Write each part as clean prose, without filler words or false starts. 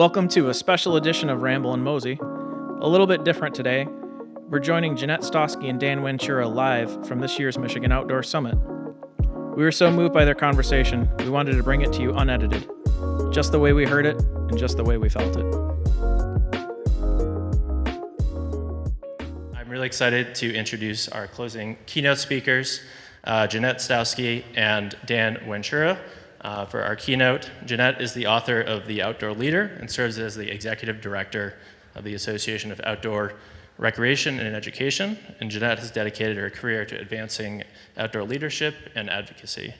Welcome to a special edition of Ramble and Mosey. A little bit different today. We're joining Jeannette Stawski and Dan Wanschura live from this year's Michigan Outdoor Summit. We were so moved by their conversation, we wanted to bring it to you unedited, just the way we heard it and just the way we felt it. I'm really excited to introduce our closing keynote speakers, Jeannette Stawski and Dan Wanschura. For our keynote, Jeannette is the author of The Outdoor Leader and serves as the executive director of the Association of Outdoor Recreation and Education, and Jeannette has dedicated her career to advancing outdoor leadership and advocacy.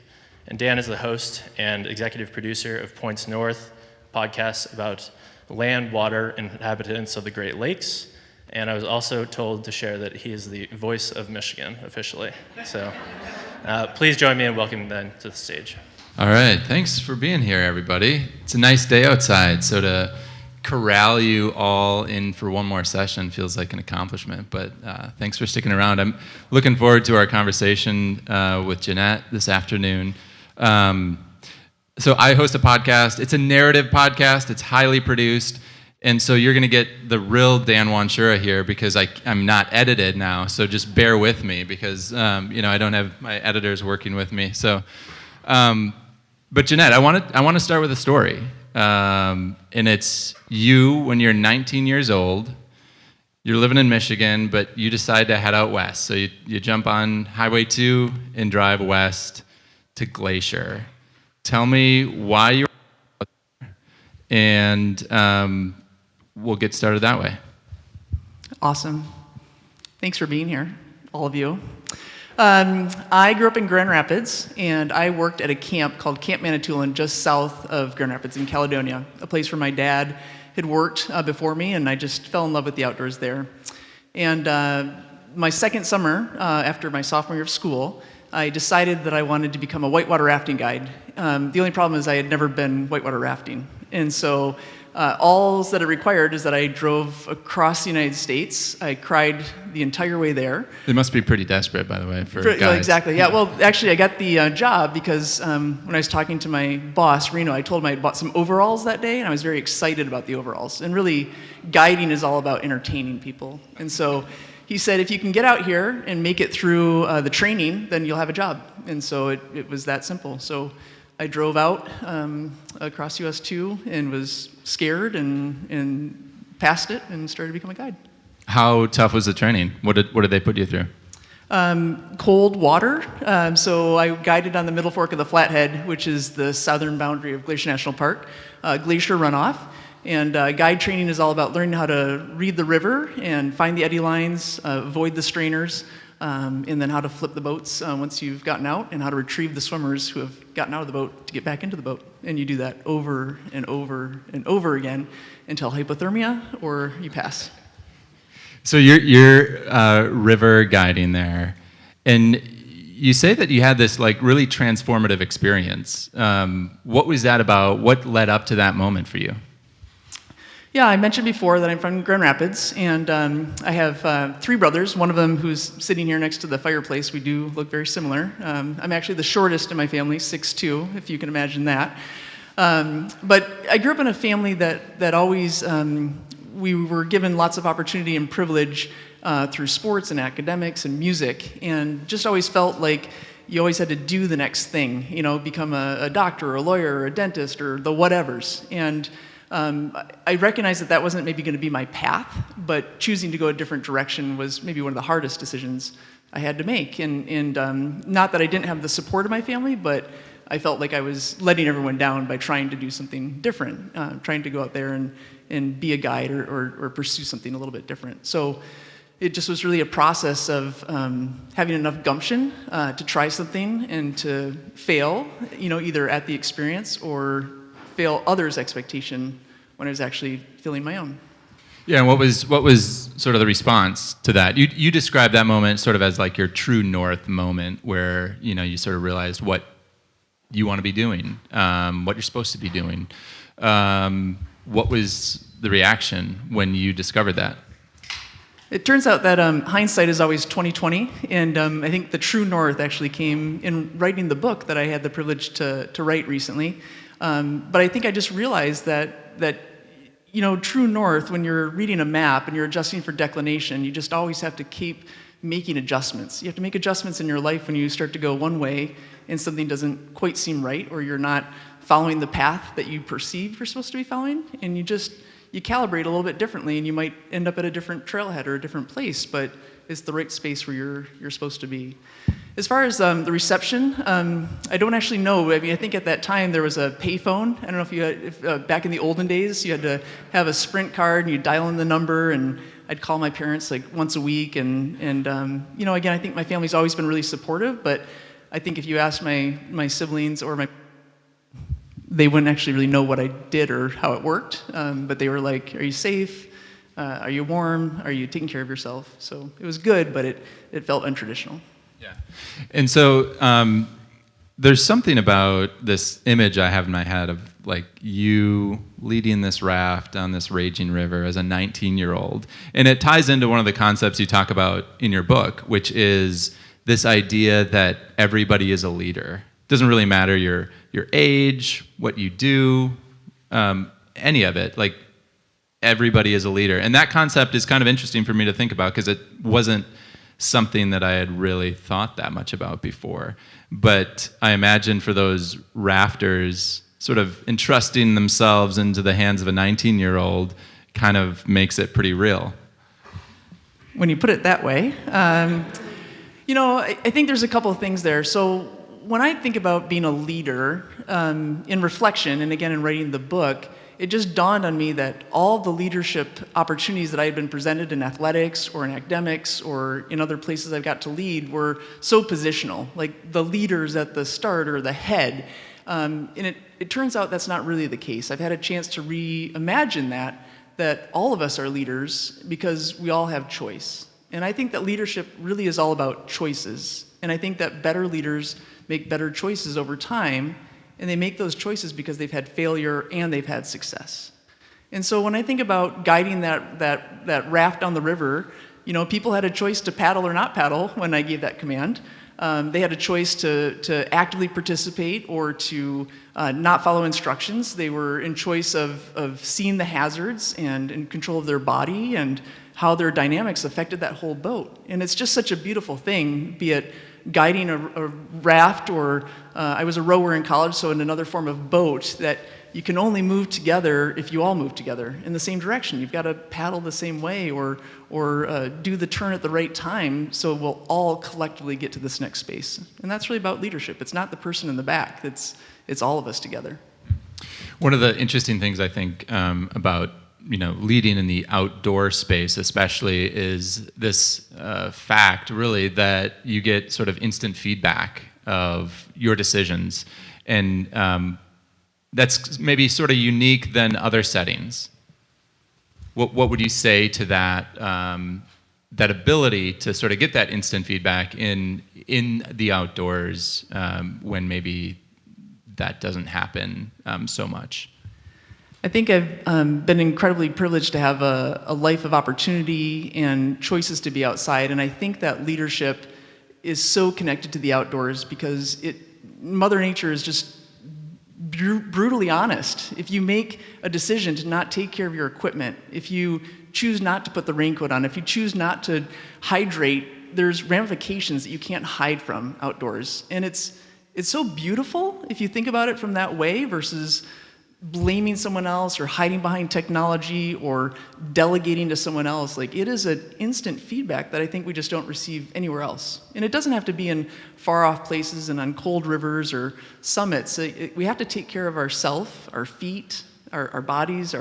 And Dan is the host and executive producer of Points North, podcasts about land, water, and inhabitants of the Great Lakes. And I was also told to share that he is the voice of Michigan, officially. So please join me in welcoming them to the stage. All right, thanks for being here, everybody. It's a nice day outside, so to corral you all in for one more session feels like an accomplishment, but thanks for sticking around. I'm looking forward to our conversation with Jeannette this afternoon. So I host a podcast. It's a narrative podcast. It's highly produced, and so you're going to get the real Dan Wanschura here because I'm not edited now, so just bear with me because I don't have my editors working with me. So. But Jeannette, I want to start with a story, and it's you when you're 19 years old. You're living in Michigan, but you decide to head out west. So you jump on Highway 2 and drive west to Glacier. Tell me why you're out there, and we'll get started that way. Awesome. Thanks for being here, all of you. I grew up in Grand Rapids, and I worked at a camp called Camp Manitoulin just south of Grand Rapids in Caledonia, a place where my dad had worked before me, and I just fell in love with the outdoors there. And my second summer, after my sophomore year of school, I decided that I wanted to become a whitewater rafting guide. The only problem is I had never been whitewater rafting. And so all that it required is that I drove across the United States. I cried the entire way there. They must be pretty desperate, by the way, for guys. Exactly, yeah. Well, actually, I got the job because when I was talking to my boss, Reno, I told him I bought some overalls that day, and I was very excited about the overalls. And really, guiding is all about entertaining people. And so he said, if you can get out here and make it through the training, then you'll have a job. And so it was that simple. So I drove out across US 2 and was scared and passed it and started to become a guide. How tough was the training? What did they put you through? Cold water. So I guided on the Middle Fork of the Flathead, which is the southern boundary of Glacier National Park, glacier runoff. And guide training is all about learning how to read the river and find the eddy lines, avoid the strainers, and then how to flip the boats once you've gotten out, and how to retrieve the swimmers who have gotten out of the boat to get back into the boat. And you do that over and over and over again until hypothermia or you pass. So you're river guiding there, and you say that you had this really transformative experience. What was that about? What led up to that moment for you? Yeah, I mentioned before that I'm from Grand Rapids, and I have 3 brothers, one of them who's sitting here next to the fireplace. We do look very similar. I'm actually the shortest in my family, 6'2", if you can imagine that. But I grew up in a family that always, we were given lots of opportunity and privilege through sports and academics and music, and just always felt like you always had to do the next thing, become a doctor or a lawyer or a dentist or the whatevers. And I recognized that wasn't maybe going to be my path, but choosing to go a different direction was maybe one of the hardest decisions I had to make. And not that I didn't have the support of my family, but I felt like I was letting everyone down by trying to do something different, trying to go out there and be a guide or pursue something a little bit different. So it just was really a process of having enough gumption to try something and to fail, either at the experience or fail others' expectation when I was actually feeling my own. Yeah, and what was sort of the response to that? You described that moment sort of as your true north moment where you sort of realized what you want to be doing, what you're supposed to be doing. What was the reaction when you discovered that? It turns out that hindsight is always 20/20, and I think the true north actually came in writing the book that I had the privilege to write recently. But I think I just realized that true north, when you're reading a map and you're adjusting for declination, you just always have to keep making adjustments. You have to make adjustments in your life when you start to go one way and something doesn't quite seem right, or you're not following the path that you perceive you're supposed to be following, and you calibrate a little bit differently, and you might end up at a different trailhead or a different place, but it's the right space where you're supposed to be. As far as the reception, I don't actually know. I mean, I think at that time there was a payphone. I don't know if back in the olden days, you had to have a Sprint card and you dial in the number, and I'd call my parents like once a week. And again, I think my family's always been really supportive, but I think if you asked my siblings or they wouldn't actually really know what I did or how it worked. But they were like, "Are you safe? Are you warm? Are you taking care of yourself?" So it was good, but it felt untraditional. Yeah. And so there's something about this image I have in my head of like you leading this raft down this raging river as a 19-year-old. And it ties into one of the concepts you talk about in your book, which is this idea that everybody is a leader. It doesn't really matter your age, what you do, any of it. Like everybody is a leader. And that concept is kind of interesting for me to think about because it wasn't something that I had really thought that much about before. But I imagine for those rafters, sort of entrusting themselves into the hands of a 19-year-old kind of makes it pretty real. When you put it that way, I think there's a couple of things there. So when I think about being a leader, in reflection, and again in writing the book, it just dawned on me that all the leadership opportunities that I had been presented in athletics or in academics or in other places I've got to lead were so positional. Like the leaders at the start or the head. And it turns out that's not really the case. I've had a chance to reimagine that all of us are leaders because we all have choice. And I think that leadership really is all about choices. And I think that better leaders make better choices over time. And they make those choices because they've had failure and they've had success. And so when I think about guiding that raft down the river, people had a choice to paddle or not paddle when I gave that command. They had a choice to actively participate or to not follow instructions. They were in choice of seeing the hazards and in control of their body and how their dynamics affected that whole boat. And it's just such a beautiful thing, be it guiding a raft or I was a rower in college, so in another form of boat, that you can only move together if you all move together in the same direction. You've got to paddle the same way or do the turn at the right time so we'll all collectively get to this next space. And that's really about leadership. It's not the person in the back. It's all of us together. One of the interesting things I think about leading in the outdoor space especially is this fact really that you get sort of instant feedback of your decisions, and that's maybe sort of unique than other settings. What would you say to that that ability to sort of get that instant feedback in the outdoors when maybe that doesn't happen so much? I think I've been incredibly privileged to have a life of opportunity and choices to be outside, and I think that leadership is so connected to the outdoors because Mother Nature is just brutally honest. If you make a decision to not take care of your equipment, if you choose not to put the raincoat on, if you choose not to hydrate, there's ramifications that you can't hide from outdoors, and it's so beautiful if you think about it from that way versus blaming someone else or hiding behind technology or delegating to someone else. Like, it is an instant feedback that I think we just don't receive anywhere else. And it doesn't have to be in far off places and on cold rivers or summits. We have to take care of ourselves, our feet, our bodies,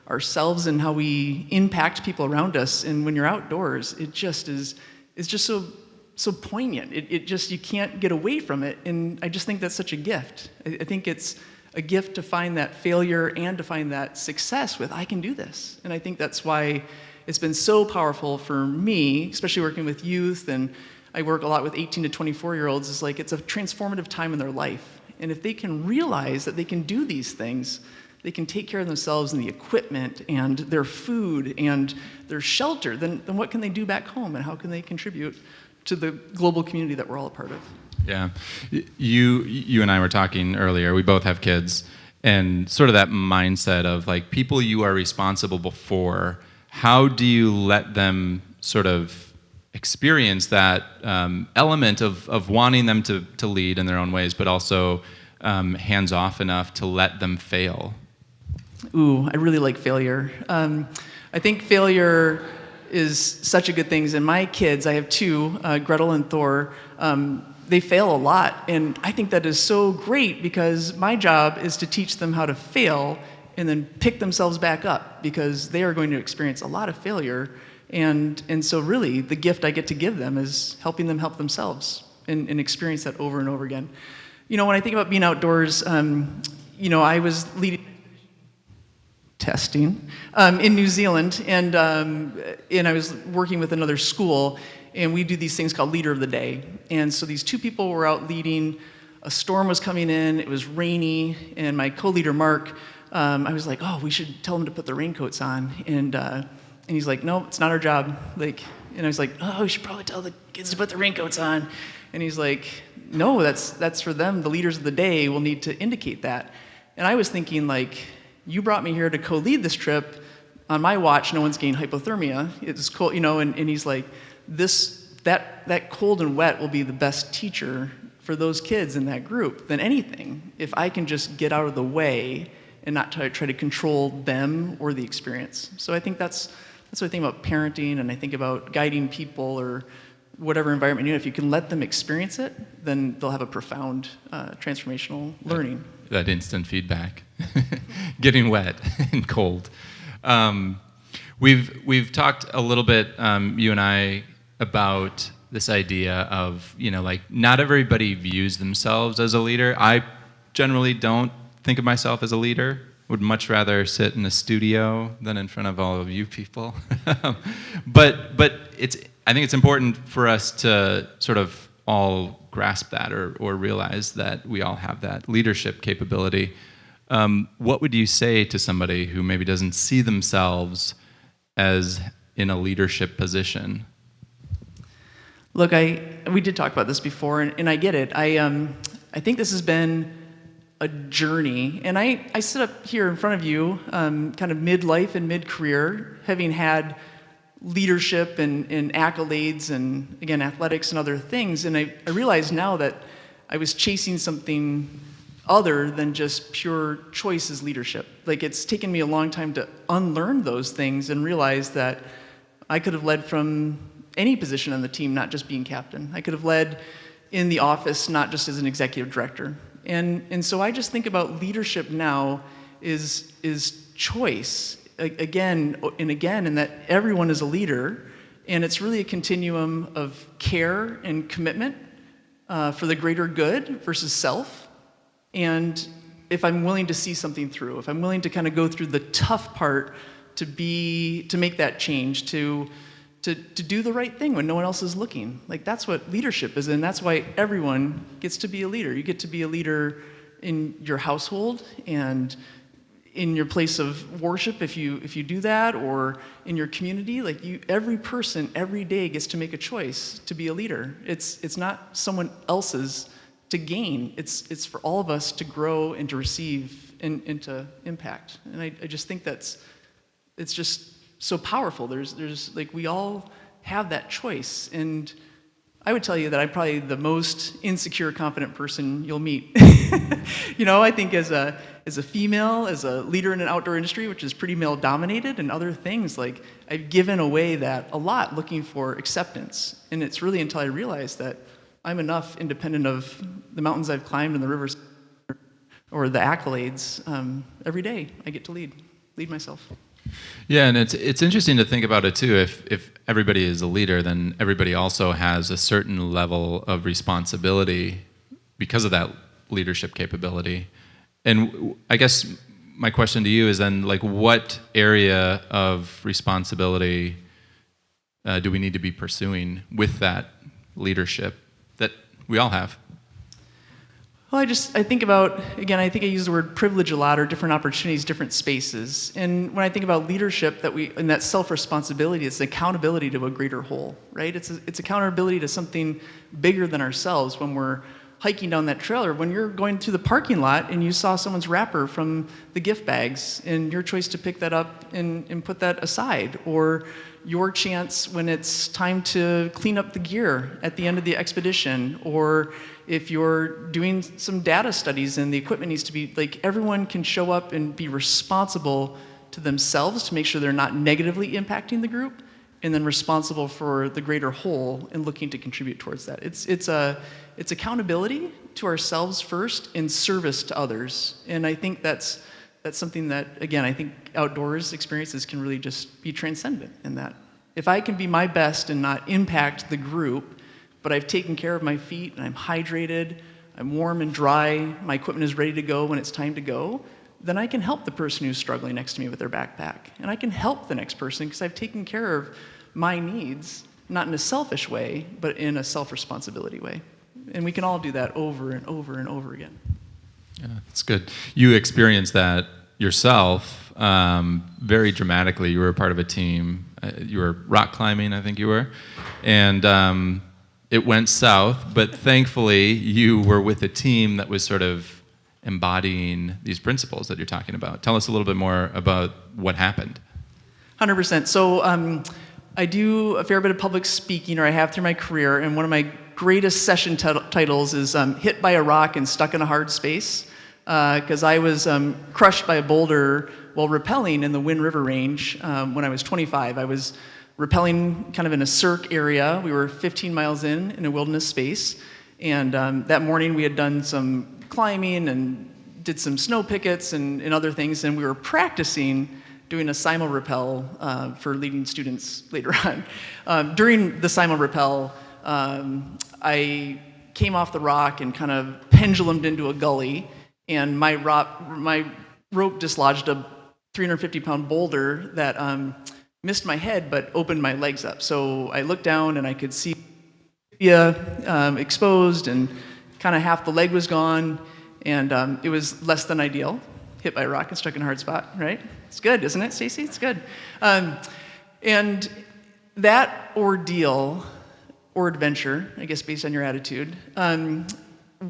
ourselves, and how we impact people around us. And when you're outdoors, it's just so poignant. You can't get away from it. And I just think that's such a gift. I think it's a gift to find that failure and to find that success with, I can do this. And I think that's why it's been so powerful for me, especially working with youth, and I work a lot with 18 to 24-year-olds, it's a transformative time in their life. And if they can realize that they can do these things, they can take care of themselves and the equipment and their food and their shelter, then what can they do back home and how can they contribute to the global community that we're all a part of? Yeah. You and I were talking earlier. We both have kids. and sort of that mindset of like people you are responsible for. How do you let them sort of experience that element of wanting them to lead in their own ways, but also hands off enough to let them fail? Ooh, I really like failure. I think failure is such a good thing. And my kids, I have two, Gretel and Thor, they fail a lot. And I think that is so great because my job is to teach them how to fail and then pick themselves back up, because they are going to experience a lot of failure. And so really the gift I get to give them is helping them help themselves and experience that over and over again. When I think about being outdoors, I was leading testing in New Zealand, and I was working with another school, and we do these things called Leader of the Day. And so these two people were out leading. A storm was coming in, it was rainy, and my co-leader Mark, I was like, oh, we should tell them to put their raincoats on, and he's like, no, it's not our job. And I was like, oh, we should probably tell the kids to put their raincoats on. And he's like, no, that's for them. The leaders of the day will need to indicate that. And I was thinking, like, you brought me here to co-lead this trip. On my watch, no one's getting hypothermia. It's cold, and he's like, that cold and wet will be the best teacher for those kids in that group than anything, if I can just get out of the way and not try to control them or the experience. So I think that's what I think about parenting, and I think about guiding people or whatever environment you're in. If you can let them experience it, then they'll have a profound transformational learning. That instant feedback, getting wet and cold. We've talked a little bit, you and I, about this idea of, like, not everybody views themselves as a leader. I generally don't think of myself as a leader. Would much rather sit in a studio than in front of all of you people. but I think it's important for us to sort of all grasp that or realize that we all have that leadership capability. What would you say to somebody who maybe doesn't see themselves as in a leadership position? Look, we did talk about this before, and I get it. I think this has been a journey, and I sit up here in front of you, kind of midlife and mid-career, having had leadership and accolades and, again, athletics and other things, and I realize now that I was chasing something other than just pure choice as leadership. Like, it's taken me a long time to unlearn those things and realize that I could have led from any position on the team, not just being captain. I could have led in the office, not just as an executive director. And so I just think about leadership now is choice again and again, and that everyone is a leader, and it's really a continuum of care and commitment for the greater good versus self. And if I'm willing to see something through, if I'm willing to kind of go through the tough part to make that change, to do the right thing when no one else is looking. Like, that's what leadership is, and that's why everyone gets to be a leader. You get to be a leader in your household and in your place of worship if you do that, or in your community. Like, every person every day gets to make a choice to be a leader. It's not someone else's to gain. It's for all of us to grow and to receive and to impact. And I just think it's just so powerful. There's like, we all have that choice. And I would tell you that I'm probably the most insecure, confident person you'll meet. I think as a female, as a leader in an outdoor industry, which is pretty male dominated, and other things, like, I've given away that a lot looking for acceptance. And it's really until I realized that I'm enough independent of the mountains I've climbed and the rivers or the accolades. Every day I get to lead myself. Yeah, and it's interesting to think about it too. If everybody is a leader, then everybody also has a certain level of responsibility because of that leadership capability. And I guess my question to you is then, like, what area of responsibility do we need to be pursuing with that leadership that we all have? Well, I think about, again, I think I use the word privilege a lot, or different opportunities, different spaces. And when I think about leadership, and that self-responsibility, it's accountability to a greater whole, right? It's accountability to something bigger than ourselves when we're hiking down that trail, or when you're going through the parking lot and you saw someone's wrapper from the gift bags and your choice to pick that up and put that aside, or your chance when it's time to clean up the gear at the end of the expedition, or if you're doing some data studies and the equipment needs to be, like, everyone can show up and be responsible to themselves to make sure they're not negatively impacting the group, and then responsible for the greater whole and looking to contribute towards that. It's accountability to ourselves first and service to others. And I think that's something that, again, I think outdoors experiences can really just be transcendent in that. If I can be my best and not impact the group, but I've taken care of my feet and I'm hydrated, I'm warm and dry, my equipment is ready to go when it's time to go, then I can help the person who's struggling next to me with their backpack. And I can help the next person because I've taken care of my needs, not in a selfish way, but in a self-responsibility way. And we can all do that over and over and over again. Yeah, that's good. You experienced that yourself very dramatically. You were a part of a team. You were rock climbing, I think you were. And it went south, but thankfully you were with a team that was sort of embodying these principles that you're talking about. Tell us a little bit more about what happened. 100%. So I do a fair bit of public speaking, or I have through my career, and one of my greatest session titles is Hit by a Rock and Stuck in a Hard Space, because I was crushed by a boulder while rappelling in the Wind River Range when I was 25. I was rappelling kind of in a cirque area. We were 15 miles in a wilderness space, and that morning we had done some climbing and did some snow pickets and other things, and we were practicing doing a simul rappel for leading students later on. During the simul rappel, I came off the rock and kind of pendulumed into a gully, and my rope dislodged a 350-pound boulder that missed my head but opened my legs up. So I looked down and I could see exposed, and kind of half the leg was gone, and it was less than ideal. Hit by a rock and stuck in a hard spot, right? It's good, isn't it, Stacy? It's good. And that ordeal, or adventure, I guess based on your attitude,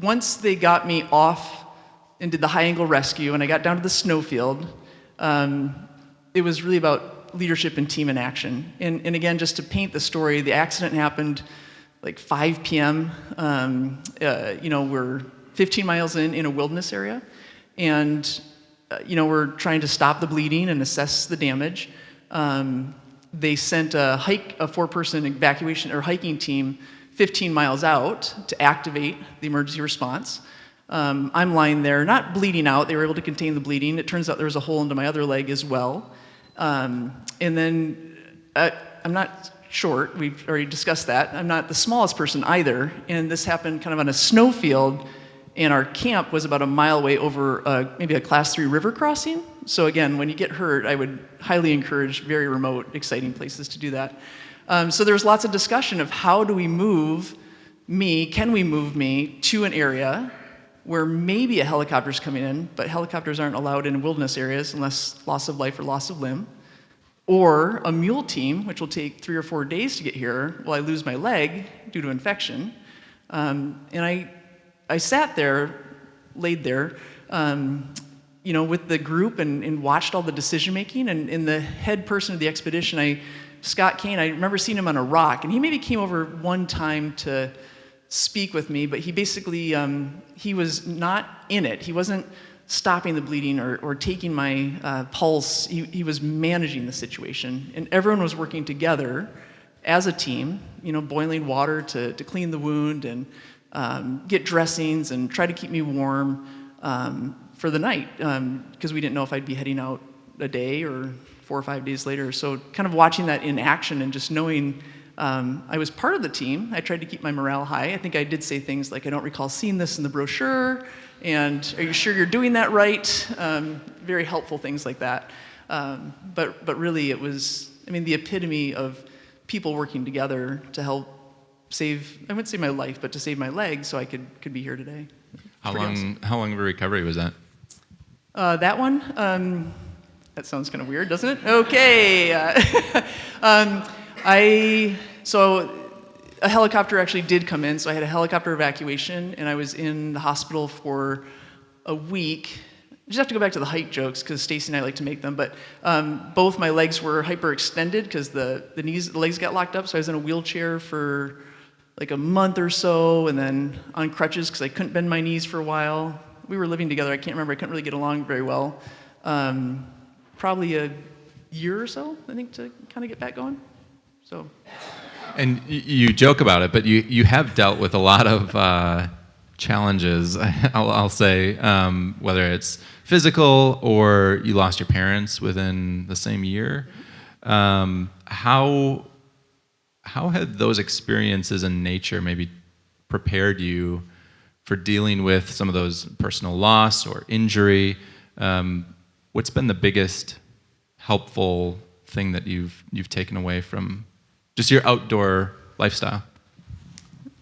once they got me off and did the high angle rescue and I got down to the snowfield, it was really about leadership and team in action. And again, just to paint the story, the accident happened like 5 p.m. We're 15 miles in a wilderness area, and we're trying to stop the bleeding and assess the damage. They sent a 4-person evacuation or hiking team 15 miles out to activate the emergency response. I'm lying there, not bleeding out. They were able to contain the bleeding. It turns out there was a hole into my other leg as well. And then I'm not short. We've already discussed that. I'm not the smallest person either. And this happened kind of on a snowfield, and our camp was about a mile away over maybe a class 3 river crossing. So again, when you get hurt, I would highly encourage very remote, exciting places to do that. So there was lots of discussion of how do we move me, can we move me to an area where maybe a helicopter's coming in, but helicopters aren't allowed in wilderness areas unless loss of life or loss of limb, or a mule team, which will take 3 or 4 days to get here while I lose my leg due to infection. And I sat there, laid there, with the group and watched all the decision making. And the head person of the expedition, Scott Kane, I remember seeing him on a rock, and he maybe came over one time to speak with me, but he basically, he was not in it. He wasn't stopping the bleeding or taking my pulse. He was managing the situation, and everyone was working together as a team, boiling water to clean the wound and get dressings and try to keep me warm for the night, because we didn't know if I'd be heading out a day or 4 or 5 days later. So kind of watching that in action and just knowing I was part of the team. I tried to keep my morale high. I think I did say things like, I don't recall seeing this in the brochure, and are you sure you're doing that right? Very helpful things like that. But really it was, the epitome of people working together to help save, I wouldn't say my life, but to save my leg so I could be here today. How long of a recovery was that? That one? That sounds kind of weird, doesn't it? Okay. a helicopter actually did come in, so I had a helicopter evacuation, and I was in the hospital for a week. I just have to go back to the height jokes because Stacy and I like to make them, but both my legs were hyperextended because the legs got locked up, so I was in a wheelchair for like a month or so, and then on crutches because I couldn't bend my knees for a while. We were living together. I can't remember. I couldn't really get along very well. Probably a year or so, I think, to kind of get back going. So. And you joke about it, but you have dealt with a lot of challenges, I'll say, whether it's physical or you lost your parents within the same year. How had those experiences in nature maybe prepared you for dealing with some of those personal loss or injury? What's been the biggest helpful thing that you've taken away from just your outdoor lifestyle?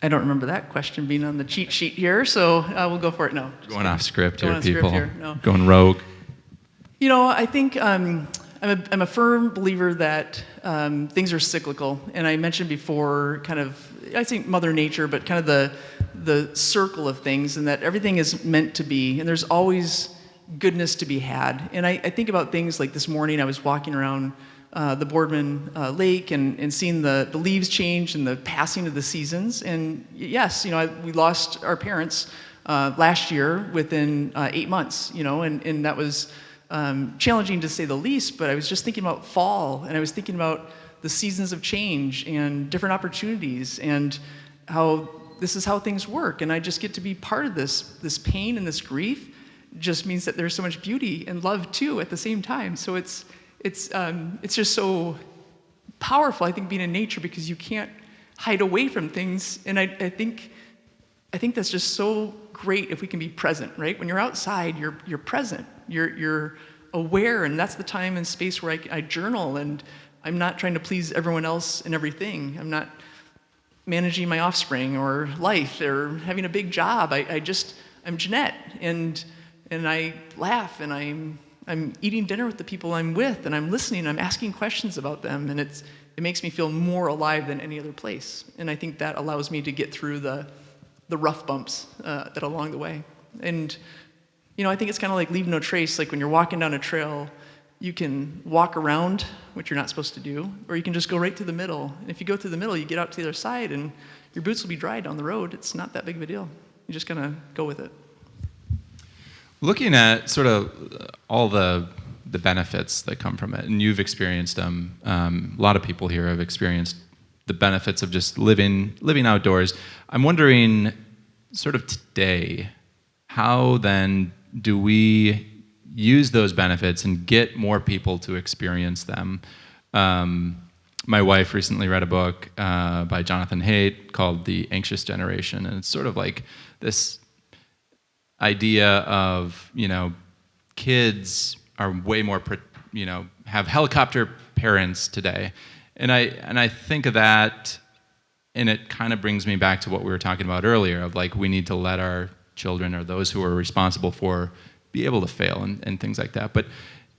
I don't remember that question being on the cheat sheet here, so we'll go for it. No. Going off script here, off people. script here. No. Going rogue. You know, I think I'm a firm believer that things are cyclical, and I mentioned before, kind of, I think Mother Nature, but kind of the circle of things, and that everything is meant to be, and there's always goodness to be had. And I think about things like this morning. I was walking around the Boardman Lake and seeing the leaves change and the passing of the seasons. And yes, you know, we lost our parents last year within 8 months, you know, and that was challenging to say the least, but I was just thinking about fall, and I was thinking about the seasons of change and different opportunities and how this is how things work. And I just get to be part of this pain and this grief just means that there's so much beauty and love too at the same time. So it's just so powerful, I think, being in nature, because you can't hide away from things. And I think that's just so great if we can be present, right? When you're outside, you're present, you're aware, and that's the time and space where I journal, and I'm not trying to please everyone else and everything. I'm not managing my offspring or life or having a big job. I'm Jeannette, and I laugh, and I'm eating dinner with the people I'm with, and I'm listening, I'm asking questions about them, and it makes me feel more alive than any other place. And I think that allows me to get through the rough bumps that along the way. And, you know, I think it's kind of like leave no trace. Like when you're walking down a trail, you can walk around, which you're not supposed to do, or you can just go right through the middle. And if you go through the middle, you get out to the other side, and your boots will be dry down the road. It's not that big of a deal. You just kind of go with it. Looking at sort of all the benefits that come from it, and you've experienced them, a lot of people here have experienced the benefits of just living outdoors. I'm wondering, sort of today, how then do we use those benefits and get more people to experience them? My wife recently read a book by Jonathan Haidt called The Anxious Generation, and it's sort of like this idea of, you know, kids are way more, you know, have helicopter parents today. And I think of that, and it kind of brings me back to what we were talking about earlier of like, we need to let our children or those who are responsible for be able to fail and things like that. But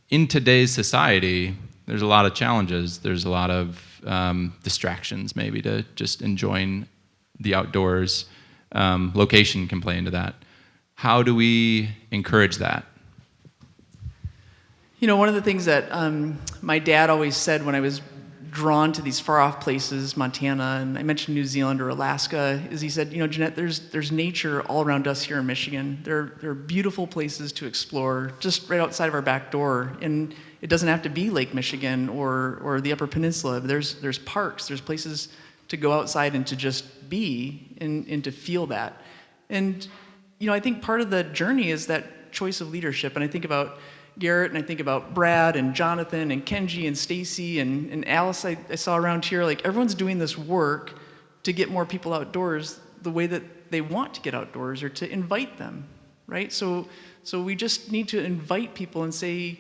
in today's society, there's a lot of challenges. There's a lot of distractions maybe to just enjoying the outdoors. Location can play into that. How do we encourage that? You know, one of the things that my dad always said when I was drawn to these far-off places, Montana, and I mentioned New Zealand or Alaska, is he said, you know, Jeannette, there's nature all around us here in Michigan. There are beautiful places to explore just right outside of our back door, and it doesn't have to be Lake Michigan or the Upper Peninsula. There's parks, there's places to go outside and to just be and to feel that. And you know, I think part of the journey is that choice of leadership. And I think about Garrett, and I think about Brad and Jonathan and Kenji and Stacy and Alice I saw around here. Like, everyone's doing this work to get more people outdoors the way that they want to get outdoors, or to invite them, right? So we just need to invite people and say,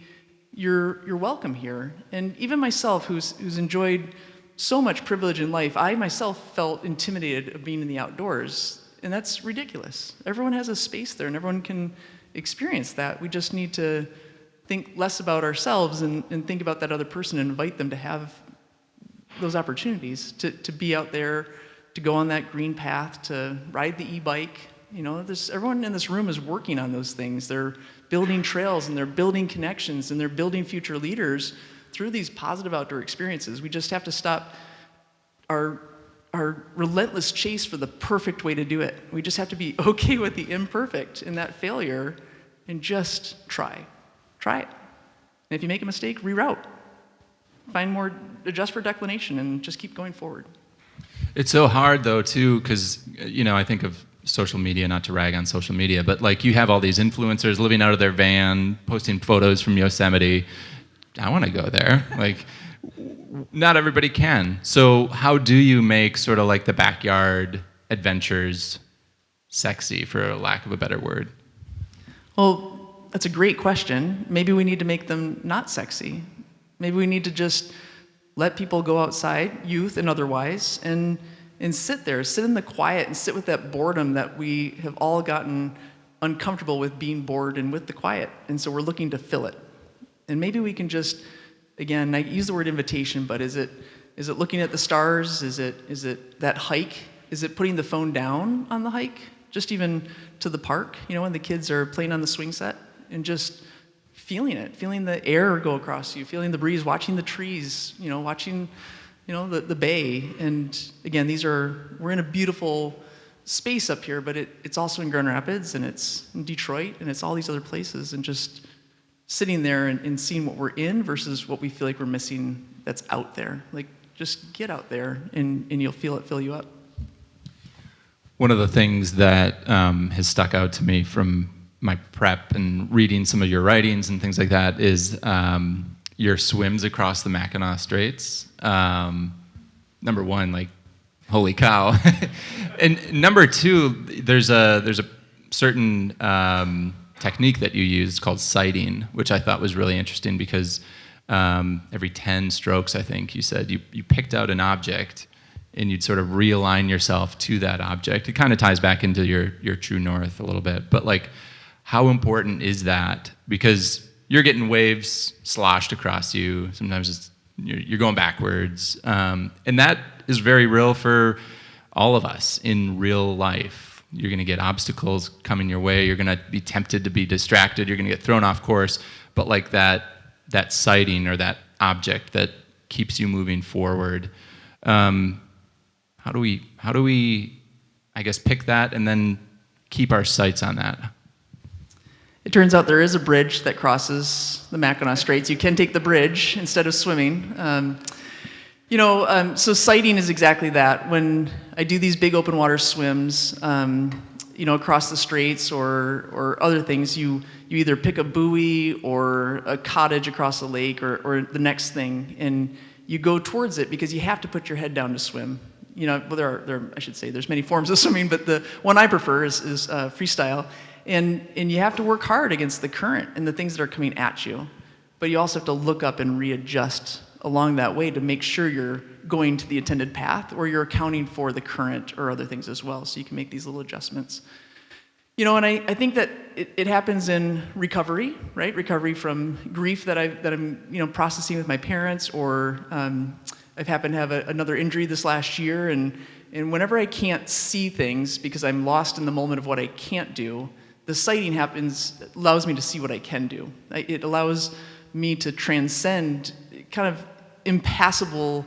you're welcome here. And even myself, who's enjoyed so much privilege in life, I myself felt intimidated of being in the outdoors. And that's ridiculous. Everyone has a space there, and everyone can experience that. We just need to think less about ourselves and think about that other person and invite them to have those opportunities to be out there to go on that green path, to ride the e-bike. Everyone in this room is working on those things. They're building trails, and they're building connections, and they're building future leaders through these positive outdoor experiences. We just have to stop our relentless chase for the perfect way to do it. We just have to be okay with the imperfect and that failure and just try it. And if you make a mistake, reroute. Adjust for declination and just keep going forward. It's so hard though too, because I think of social media, not to rag on social media, but like you have all these influencers living out of their van, posting photos from Yosemite. I want to go there. Like, not everybody can. So how do you make sort of like the backyard adventures sexy, for lack of a better word? Well, that's a great question. Maybe we need to make them not sexy. Maybe we need to just let people go outside, youth and otherwise, and sit in the quiet and sit with that boredom that we have all gotten uncomfortable with, being bored and with the quiet. And so we're looking to fill it. And maybe we can just, again, I use the word invitation, but is it looking at the stars? Is it that hike? Is it putting the phone down on the hike? Just even to the park, when the kids are playing on the swing set, and just feeling it, feeling the air go across you, feeling the breeze, watching the trees, watching, the bay. And again, we're in a beautiful space up here, but it's also in Grand Rapids, and it's in Detroit, and it's all these other places, and just sitting there and seeing what we're in versus what we feel like we're missing that's out there. Like, just get out there and you'll feel it fill you up. One of the things that has stuck out to me from my prep and reading some of your writings and things like that is your swims across the Mackinac Straits. Number one, like, holy cow. And number two, there's a certain technique that you use called sighting, which I thought was really interesting because every 10 strokes, I think you said, you picked out an object and you'd sort of realign yourself to that object. It kind of ties back into your true north a little bit, but like, how important is that? Because you're getting waves sloshed across you. Sometimes you're going backwards. And that is very real for all of us in real life. You're going to get obstacles coming your way. You're going to be tempted to be distracted. You're going to get thrown off course. But like that sighting or that object that keeps you moving forward, how do we, I guess, pick that and then keep our sights on that? It turns out there is a bridge that crosses the Mackinac Straits. You can take the bridge instead of swimming. So sighting is exactly that. When I do these big open water swims, across the straits or other things, you either pick a buoy or a cottage across a lake or the next thing, and you go towards it because you have to put your head down to swim. There's many forms of swimming, but the one I prefer is freestyle. And you have to work hard against the current and the things that are coming at you. But you also have to look up and readjust along that way to make sure you're going to the intended path, or you're accounting for the current or other things as well, so you can make these little adjustments. And I think that it happens in recovery, right? Recovery from grief that I'm processing with my parents, or I've happened to have another injury this last year, and whenever I can't see things because I'm lost in the moment of what I can't do, the sighting allows me to see what I can do. It allows me to transcend kind of impassable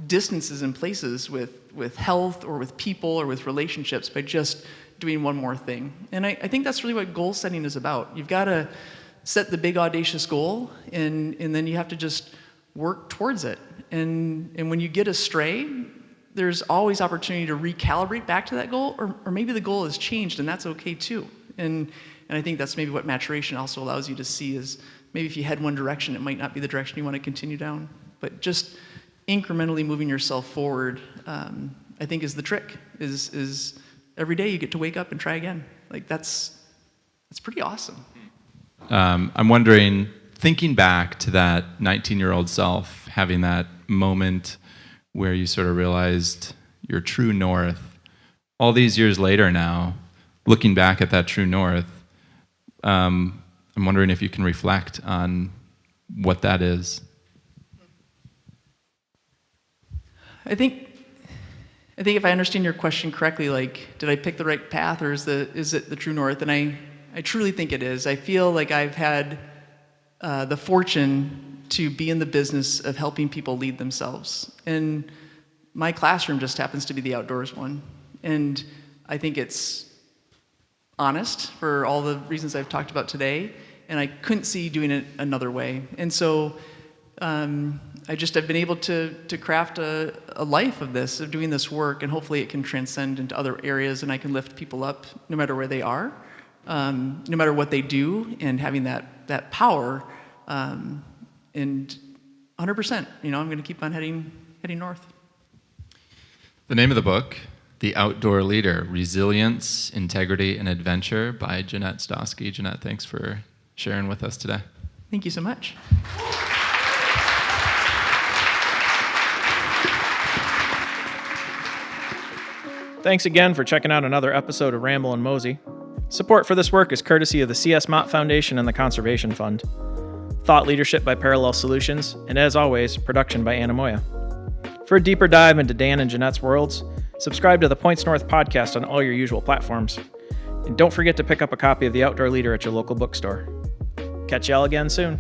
distances and places with health or with people or with relationships by just doing one more thing. And I think that's really what goal setting is about. You've got to set the big audacious goal, and then you have to just work towards it. And when you get astray, there's always opportunity to recalibrate back to that goal, or maybe the goal has changed, and that's okay too. And I think that's maybe what maturation also allows you to see is maybe if you head one direction, it might not be the direction you want to continue down. But just incrementally moving yourself forward, I think is the trick, is every day you get to wake up and try again. Like that's pretty awesome. I'm wondering, thinking back to that 19-year-old self, having that moment where you sort of realized your true north, all these years later now, looking back at that true north, I'm wondering if you can reflect on what that is. I think I think if I understand your question correctly, like, did I pick the right path, or is it the true north? And I truly think it is. I feel like I've had the fortune to be in the business of helping people lead themselves. And my classroom just happens to be the outdoors one. And I think it's honest for all the reasons I've talked about today, and I couldn't see doing it another way. And so I've been able to craft a life of this, of doing this work, and hopefully it can transcend into other areas, and I can lift people up no matter where they are, no matter what they do, and having that power, and 100%, I'm going to keep on heading north. The name of the book, The Outdoor Leader, Resilience, Integrity, and Adventure by Jeannette Stawski. Jeannette, thanks for sharing with us today. Thank you so much. Thanks again for checking out another episode of Ramble and Mosey. Support for this work is courtesy of the C.S. Mott Foundation and the Conservation Fund. Thought leadership by Parallel Solutions, and as always, production by Anna Moya. For a deeper dive into Dan and Jeanette's worlds, subscribe to the Points North podcast on all your usual platforms. And don't forget to pick up a copy of The Outdoor Leader at your local bookstore. Catch y'all again soon.